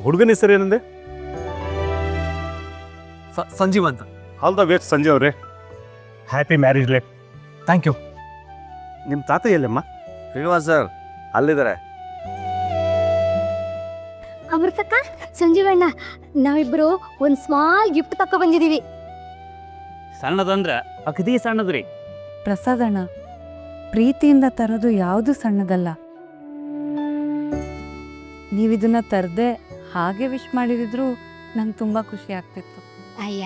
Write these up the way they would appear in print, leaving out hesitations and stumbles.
ಹುಡುಗನ ಹೆಸರು ಏನಂದೆ? ಸಂಜೀವ್ ಅಂತ. ಆಲ್ ದ ಬೆಸ್ಟ್ ಸಂಜಯ್ ಅವರೇ. Happy marriage life. Thank you. ನಿಮ್ಮ ತಾತ ಎಲ್ಲಮ್ಮ? ಶ್ರೀನಿವಾಸ್ ಸರ್ ಅಲ್ಲಿದ್ದಾರೆ. ಅಮೃತಕ್ಕ, ಸಂಜೀವಣ್ಣ, ನಾವಿಬ್ರು ಒಂದು ಸ್ಮಾಲ್ ಗಿಫ್ಟ್ ತಕೊ ಬಂದಿದ್ದೀವಿ. ಸಣ್ಣದಂದ್ರೆ ಅಗದಿ ಸಣ್ಣದ್ರಿ. ಪ್ರಸಾದಣ್ಣ, ಪ್ರೀತಿಯಿಂದ ತರೋದು ಯಾವುದು ಸಣ್ಣದಲ್ಲ. ನೀವಿದನ್ನ ತರದೆ ಹಾಗೆ ವಿಶ್ ಮಾಡಿದ್ರು ನಂಗೆ ತುಂಬ ಖುಷಿ ಆಗ್ತಿತ್ತು. ಅಯ್ಯ,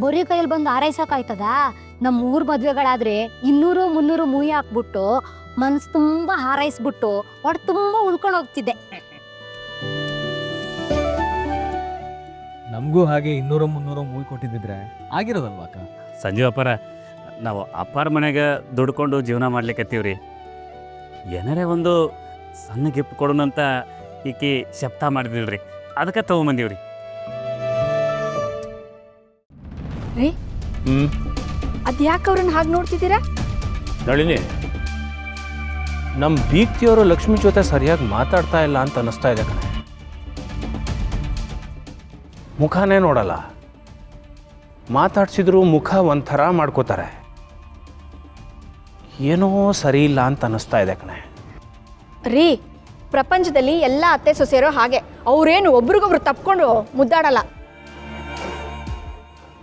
ಬರೀ ಕೈಯಲ್ಲಿ ಬಂದು ಹಾರೈಸೋಕಾಯ್ತದ? ನಮ್ಮ ಊರ್ ಮದ್ವೆಗಳಾದ್ರೆ 200-300 ಮೂಯಿ ಹಾಕ್ಬಿಟ್ಟು ಮನ್ಸು ತುಂಬ ಹಾರೈಸ್ಬಿಟ್ಟು ಹೊಟ್ಟೆ ತುಂಬ ಉಳ್ಕೊಂಡು ಹೋಗ್ತಿದ್ದೆ. ನಮಗೂ ಹಾಗೆ 200-300 ಮೂವಿ ಕೊಟ್ಟಿದ್ದಿದ್ರೆ ಆಗಿರೋದಲ್ವಾ ಅಕ್ಕ? ಸಂಜೀವ್ ಅಪ್ಪಾರ, ನಾವು ಅಪ್ಪಾರ ಮನೆಗೆ ದುಡ್ಕೊಂಡು ಜೀವನ ಮಾಡ್ಲಿಕ್ಕತ್ತೀವ್ರಿ. ಏನಾರೇ ಒಂದು ಸಣ್ಣ ಗಿಫ್ಟ್ ಕೊಡೋಣಂತ ಈಕಿ ಶಬ್ದ ಮಾಡಿದಿಲ್ರಿ, ಅದಕ್ಕೆ ತಗೊಂಬಂದೀವ್ರಿ. ಅದ್ಯಾಕೆ ಅವ್ರನ್ನ ಹಾಗೆ ನೋಡ್ತಿದ್ದೀರಾ? ನಳಿನಿ, ನಮ್ಮ ದೀಪ್ತಿಯವರು ಲಕ್ಷ್ಮಿ ಜೊತೆ ಸರಿಯಾಗಿ ಮಾತಾಡ್ತಾ ಇಲ್ಲ ಅಂತ ಅನ್ನಿಸ್ತಾ ಇದೆ ಕಣೆ. ಮುಖನೇ ನೋಡಲ್ಲ, ಮಾತಾಡ್ಸಿದ್ರು ಮುಖ ಒಂಥರ ಮಾಡ್ಕೋತಾರೆ. ಏನೋ ಸರಿ ಇಲ್ಲ ಅಂತ ಅನ್ನಿಸ್ತಾ ಇದೆ ಕಣೆ. ರೀ, ಪ್ರಪಂಚದಲ್ಲಿ ಎಲ್ಲ ಅತ್ತೆ ಸೊಸೆಯರು ಹಾಗೆ. ಅವ್ರೇನು ಒಬ್ರಿಗೊಬ್ರು ತಪ್ಕೊಂಡು ಮುದ್ದಾಡಲ್ಲ.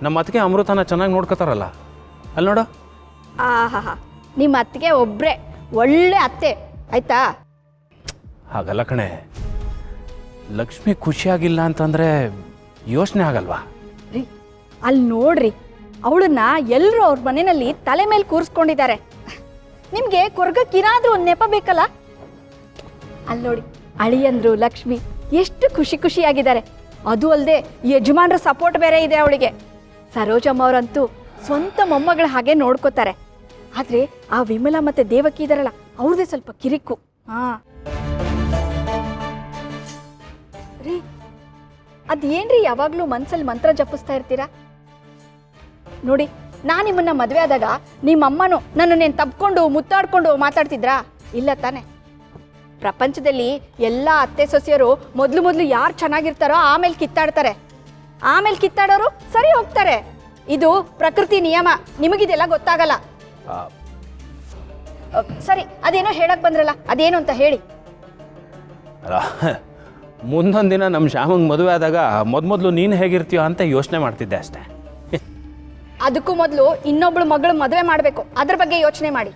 ನಮ್ಮ ಅತ್ತಿಗೆ ಅಮೃತನ ಚೆನ್ನಾಗಿ ನೋಡ್ಕೋತಾರಲ್ಲ, ಅಲ್ಲಿ ನೋಡು. ಆಹಾ, ನಿಮ್ಮ ಅತ್ತಿಗೆ ಒಬ್ರೆ ಒಳ್ಳೆ ಅತ್ತೆ ಆಯ್ತಾ? ಹಾಗಲ್ಲ ಕಣೆ, ಲಕ್ಷ್ಮಿ ಖುಷಿಯಾಗಿಲ್ಲ ಅಂತಂದರೆ ಯೋಚನೆ ಆಗಲ್ವಾ? ರೀ, ಅಲ್ಲಿ ನೋಡ್ರಿ, ಅವಳನ್ನ ಎಲ್ಲರೂ ಅವ್ರ ಮನೆಯಲ್ಲಿ ತಲೆ ಮೇಲೆ ಕೂರಿಸ್ಕೊಂಡಿದ್ದಾರೆ. ನಿಮಗೆ ಕೊರ್ಗಕ್ಕಿರಾದ್ರೂ ಒಂದು ನೆಪ ಬೇಕಲ್ಲ? ಅಲ್ಲಿ ನೋಡಿ, ಅಳಿಯಂದ್ರು ಲಕ್ಷ್ಮಿ ಎಷ್ಟು ಖುಷಿಯಾಗಿದ್ದಾರೆ. ಅದು ಅಲ್ಲದೆ ಯಜಮಾನ್ರ ಸಪೋರ್ಟ್ ಬೇರೆ ಇದೆ ಅವಳಿಗೆ. ಸರೋಜಮ್ಮ ಅವರಂತೂ ಸ್ವಂತ ಮೊಮ್ಮಗಳ ಹಾಗೆ ನೋಡ್ಕೋತಾರೆ. ಆದರೆ ಆ ವಿಮಲಾ ಮತ್ತೆ ದೇವಕಿ ಇದಾರಲ್ಲ, ಅವ್ರದೇ ಸ್ವಲ್ಪ ಕಿರಿಕು. ರೀ, ಅದೇನ್ರಿ ಯಾವಾಗಲೂ ಮನ್ಸಲ್ಲಿ ಮಂತ್ರ ಜಪಿಸ್ತಾ ಇರ್ತೀರಾ? ನೋಡಿ, ನಾನು ನಿಮ್ಮನ್ನ ಮದುವೆ ಆದಾಗ ನಿಮ್ಮಮ್ಮನೂ ನನ್ನನ್ನೇನು ತಬ್ಕೊಂಡು ಮುತ್ತಾಡ್ಕೊಂಡು ಮಾತಾಡ್ತಿದ್ರಾ? ಇಲ್ಲ ತಾನೆ. ಪ್ರಪಂಚದಲ್ಲಿ ಎಲ್ಲ ಅತ್ತೆ ಸೊಸೆಯರು ಮೊದಲು ಯಾರು ಚೆನ್ನಾಗಿರ್ತಾರೋ ಆಮೇಲೆ ಕಿತ್ತಾಡ್ತಾರೆ. ಆಮೇಲೆ ಕಿತ್ತಾಡೋರು ಸರಿ ಹೋಗ್ತಾರೆ. ಇದು ಪ್ರಕೃತಿ ನಿಯಮ. ನಿಮಗಿದೆಲ್ಲ ಗೊತ್ತಾಗಲ್ಲ. ಸರಿ, ಅದೇನೋ ಹೇಳಕ್ ಬಂದ್ರಲ್ಲ, ಅದೇನು ಅಂತ ಹೇಳಿ. ಮುಂದೊಂದು ದಿನ ನಮ್ಮ ಶ್ಯಾಮಂಗೆ ಮದುವೆ ಆದಾಗ ಮೊದಲು ನೀನು ಹೇಗಿರ್ತೀಯೋ ಅಂತ ಯೋಚನೆ ಮಾಡ್ತಿದ್ದೆ ಅಷ್ಟೇ. ಅದಕ್ಕೂ ಮೊದಲು ಇನ್ನೊಬ್ಳು ಮಗಳು ಮದುವೆ ಮಾಡಬೇಕು, ಅದ್ರ ಬಗ್ಗೆ ಯೋಚನೆ ಮಾಡಿ.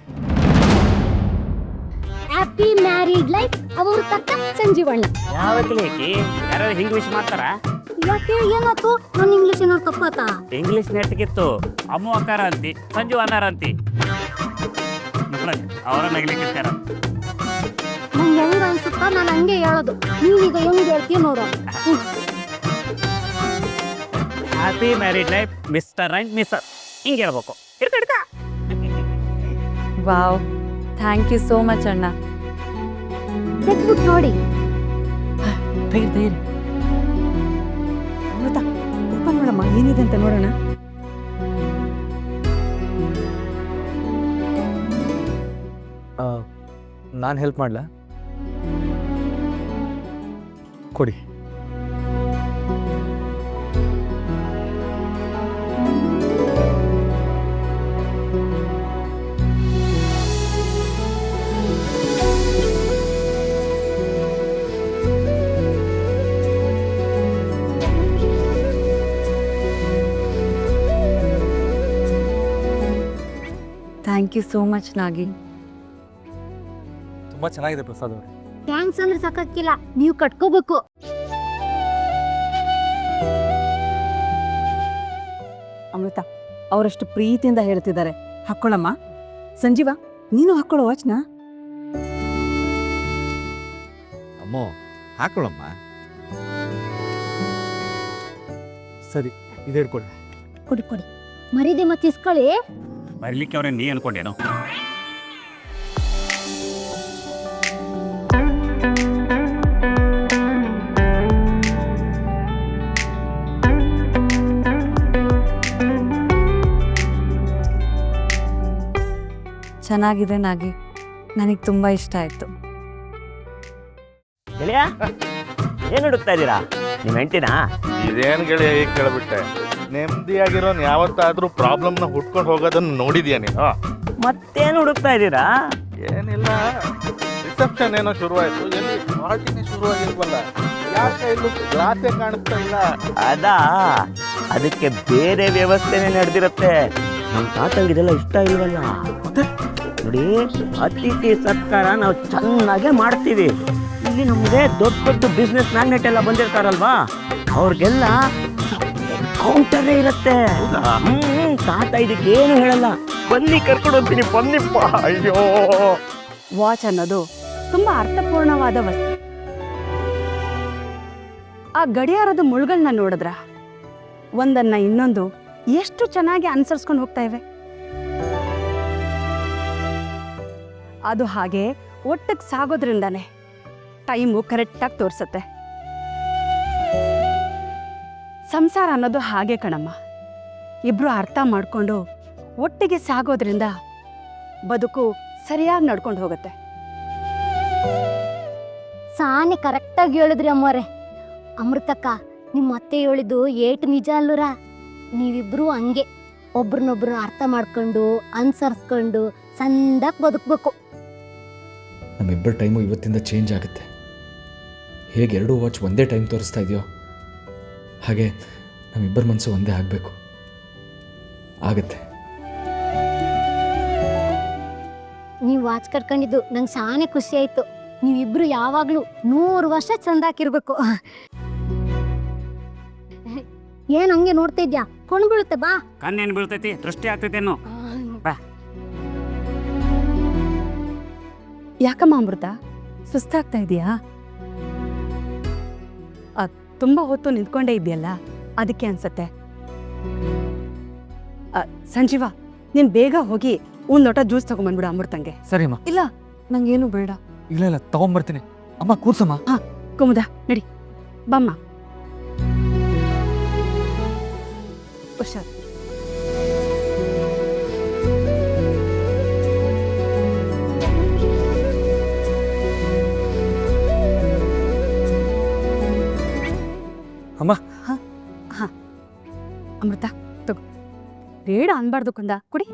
ಹ್ಯಾಪಿ ಮ್ಯಾರಿಡ್ ಲೈಫ್ ಅಮೃತಕ್ಕ, ಸಂಜೀವಣ್ಣ. ಯಾರು ಹಿಂಗ್ ವಿಶ್ ಮಾಡ್ತಾರ? ಯಾಕೆ, ಏನಾಯ್ತು? ನನ್ನ ಇಂಗ್ಲೀಷ್ ಏನಾದ್ರು ತಪ್ಪಾತಾ? ಇಂಗ್ಲಿಷ್ ನೆಟ್ಗಿತ್ತು. ಅಮ್ಮು ಅಕ್ಕಾರ ಅಂತಿ, ಸಂಜು ಅನ್ನಾರ ಅಂತಿ. ಅವರ ನಗಲಿಕ್ಕಿರ್ತಾರ. ನಂಗೆ ಹೆಂಗ ಅನ್ಸುತ್ತಾ ನಾನು ಹಂಗೆ ಹೇಳೋದು. ನೀವೀಗ ಹೆಂಗ್ ಹೇಳ್ತೀಯ ನೋಡು. Happy married life mister and missus, ಹಿಂಗೆ ಹೇಳ್ಬೇಕು. Wow, thank you so much ಅಣ್ಣ. ತೆಗ್ದ್ಬಿಟ್ಟು ನೋಡಿ. ಅಮೃತ, ಓಪನ್ ಮಾಡಮ್ಮ, ಏನಿದೆ ಅಂತ ನೋಡೋಣ. ನಾನು ಹೆಲ್ಪ್ ಮಾಡಲಾ? ಕೊಡಿ. ಥ್ಯಾಂಕ್ ಯು ಸೋ ಮಚ್ ನಾಗಿ. ತುಂಬ ಚೆನ್ನಾಗಿದೆ ಪ್ರಸಾದ್ ಅವರೇ. ಥ್ಯಾಂಕ್ಸ್ ಅಂದ್ರೆ ಸಾಕಾಗಿಲ್ಲ, ನೀವು ಕಟ್ಕೋಬೇಕು. ಅಮೃತ, ಅವರಷ್ಟು ಪ್ರೀತಿಯಿಂದ ಹೇಳ್ತಿದ್ದಾರೆ. ಹಾಕ್ಕೊಳ್ಳಮ್ಮ. ಸಂಜೀವ, ನೀನು ಹಾಕ್ಕೊಳ್ಳೋ ವಾಚ್ನ. ಅಮ್ಮೋ, ಹಾಕೊಳ್ಳಮ್ಮ. ಸರಿ, ಇದು ಹೇಳ್ಕೊಡಿ. ಕೊಡಿ ಕೊಡಿ, ಮರಿದೆ ಮತ್ತೆ ಇಸ್ಕೊಳ್ಳಿ. ಬರ್ಲಿಕ್ಕೆ ಅವ್ರೆ ನೀ ಅನ್ಕೊಂಡೇನು? ಚೆನ್ನಾಗಿದೆ ನಾಗಿ, ನನಗೆ ತುಂಬ ಇಷ್ಟ ಆಯಿತು. ಏನು ಹುಡುಕ್ತಾ ಇದ್ದೀರಾ ನಿಮ್ಮ ಹೆಂಡ್ತಿನಾ? ಇದೇನು ಗೆಳೆಯ ಈಗ ಕೇಳ್ಬಿಟ್ಟೆ. ನೆಮ್ಮದಿಯಾಗಿರೋನ್ ಯಾವತ್ತಾದ್ರೂ ಪ್ರಾಬ್ಲಮ್ನ ಹುಡ್ಕೊಂಡು ಹೋಗೋದನ್ನ ನೋಡಿದ್ಯಾ ನೀನು? ಮತ್ತೇನು ಹುಡುಕ್ತಾ ಇದ್ದೀರಾ? ಏನಿಲ್ಲ, ರಿಸೆಪ್ಷನ್ ಏನೋ ಶುರುವಾಯ್ತು, ಎಲ್ಲಿ ಪಾರ್ಟಿನೇ ಶುರುವಾಗಿಲ್ವಲ್ಲ, ಯಾಕೆ ಇಲ್ಲೂ ಗ್ಲಾಸೇ ಕಾಣಿಸ್ತಾ ಇಲ್ಲ? ಅದಾ, ಅದಕ್ಕೆ ಬೇರೆ ವ್ಯವಸ್ಥೆನೇ ನಡೆದಿರುತ್ತೆ. ನಮ್ಮ ತಾತಂಗೆ ಇದೆಲ್ಲ ಇಷ್ಟ ಇಲ್ವಲ್ಲ. ನೋಡಿ, ಅತಿಥಿ ಸತ್ಕಾರ ನಾವು ಚೆನ್ನಾಗೇ ಮಾಡ್ತೀವಿ. ಇಲ್ಲಿ ನಮಗೆ ದೊಡ್ಡ ದೊಡ್ಡ ಬಿಸ್ನೆಸ್ ಮ್ಯಾಗ್ನೆಟ್ ಎಲ್ಲ ಬಂದಿರ್ತಾರಲ್ವಾ, ಅವ್ರಿಗೆಲ್ಲ ಕೌಂಟರೇ ಇರುತ್ತೆ. ತಾತ ಇದಕ್ಕೆ ಏನು ಹೇಳಲ್ಲ. ಬನ್ನಿ ಕರ್ಕೊಂಡು ಹೋಗ್ತೀನಿ, ಬನ್ನಿಪ್ಪ. ಅಯ್ಯೋ, ವಾಚ್ ಅನ್ನೋದು ತುಂಬಾ ಅರ್ಥಪೂರ್ಣವಾದ ವಸ್ತು. ಆ ಗಡಿಯಾರದ ಮುಳುಗಳನ್ನ ನೋಡಿದ್ರ ಒಂದನ್ನ ಇನ್ನೊಂದು ಎಷ್ಟು ಚೆನ್ನಾಗಿ ಅನುಸರಿಸ್ಕೊಂಡು ಹೋಗ್ತಾ ಇವೆ. ಅದು ಹಾಗೆ ಒಟ್ಟಿಗೆ ಸಾಗೋದ್ರಿಂದಾನೆ ಟೈಮು ಕರೆಕ್ಟಾಗಿ ತೋರಿಸುತ್ತೆ. ಸಂಸಾರ ಅನ್ನೋದು ಹಾಗೆ ಕಣಮ್ಮ, ಇಬ್ರು ಅರ್ಥ ಮಾಡ್ಕೊಂಡು ಒಟ್ಟಿಗೆ ಸಾಗೋದ್ರಿಂದ ಬದುಕು ಸರಿಯಾಗಿ ನಡ್ಕೊಂಡು ಹೋಗುತ್ತೆ. ಸಾನೆ ಕರೆಕ್ಟಾಗಿ ಹೇಳಿದ್ರಿ ಅಮ್ಮವ್ರೆ. ಅಮೃತಕ್ಕ, ನಿಮ್ಮ ಅತ್ತೆ ಹೇಳಿದ್ದು ಏಟು ನಿಜ ಅಲ್ಲೂರ. ನೀವಿಬ್ರು ಹಂಗೆ ಒಬ್ರನ್ನೊಬ್ರು ಅರ್ಥ ಮಾಡ್ಕೊಂಡು ಅನುಸರಿಸ್ಕೊಂಡು ಸಂದಾಗಿ ಬದುಕಬೇಕು. ನಮ್ಮಿಬ್ಬರ ಟೈಮು ಇವತ್ತಿಂದ ಚೇಂಜ್ ಆಗುತ್ತೆ. ಹೇಗೆ ಎರಡೂ ವಾಚ್ ಒಂದೇ ಟೈಮ್ ತೋರಿಸ್ತಾ ಇದೆಯೋ ಹಾಗೆ ನಮ್ಮಿಬ್ಬರ ಮನಸ್ಸು ಒಂದೇ ಆಗಬೇಕು. ಆಗತ್ತೆ. ನೀವು ವಾಚ್ ಕಟ್ಕೊಂಡಿದ್ದು ನಂಗೆ ಸಾನೆ ಖುಷಿ ಆಯ್ತು. ನೀವಿಬ್ರು ಯಾವಾಗ್ಲೂ 100 ವರ್ಷ ಚಂದಾಕಿರ್ಬೇಕು. ಏನ್ ಹಂಗೆ ನೋಡ್ತಾ ಇದ್ಯಾ? ಕೊಂಡು ಬೀಳುತ್ತೆ, ಬಾ. ಕಣ್ಣೇನು ಬೀಳ್ತೈತಿ, ದೃಷ್ಟಿ ಆಗ್ತೈತೇನು? ಯಾಕಮ್ಮ ಅಮೃತ, ಸುಸ್ತಾಗ್ತಾ ಇದೆಯಾ? ತುಂಬ ಹೊತ್ತು ನಿಂತ್ಕೊಂಡೇ ಇದೆಯಲ್ಲ, ಅದಕ್ಕೆ ಅನ್ಸತ್ತೆ. ಸಂಜೀವ, ನೀನು ಬೇಗ ಹೋಗಿ ಒಂದು ಲೋಟ ಜ್ಯೂಸ್ ತಗೊಂಬಂದ್ಬಿಡ ಅಮೃತಂಗೆ. ಸರಿಮ್ಮ. ಇಲ್ಲ, ನಂಗೇನು ಬೇಡ. ಇಲ್ಲ ಇಲ್ಲ, ತಗೊಂಬರ್ತೀನಿ. ಅಮ್ಮ ಕೂರ್ಸಮ್ಮ. ಕುಮುದ, ನಡಿ, ಬಮ್ಮ. ಹುಷಾರ್. ಅಮ್ಮ. ಅಮೃತ ತಗೋ. ಬೇಡ ಅನ್ಬಾರ್ದು ಕುಂದ, ಕುಡಿ.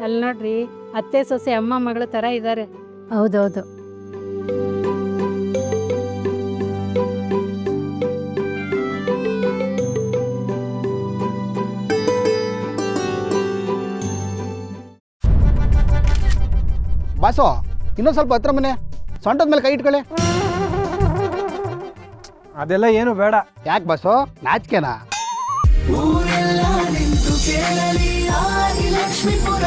ಅಲ್ಲಿ ನೋಡ್ರಿ, ಅತ್ತೆ ಸೊಸೆ ಅಮ್ಮ ಮಗಳ ತರ ಇದ್ದಾರೆ. ಹೌದೌದು. ಬಾಸು, ಇನ್ನೊಂದು ಸ್ವಲ್ಪ ಹತ್ರ ಮನೆ, ಸೊಂಟದ ಮೇಲೆ ಕೈ ಇಟ್ಕೊಳ್ಳಿ. ಅದೆಲ್ಲ ಏನು ಬೇಡ. ಯಾಕೆ ಬಾಸು, ನಾಚಿಕೆನಾ? ಊರೆಲ್ಲ ನಿಂತು ಕೇಳಲಿ ಆದಿ ಲಕ್ಷ್ಮೀಪುರ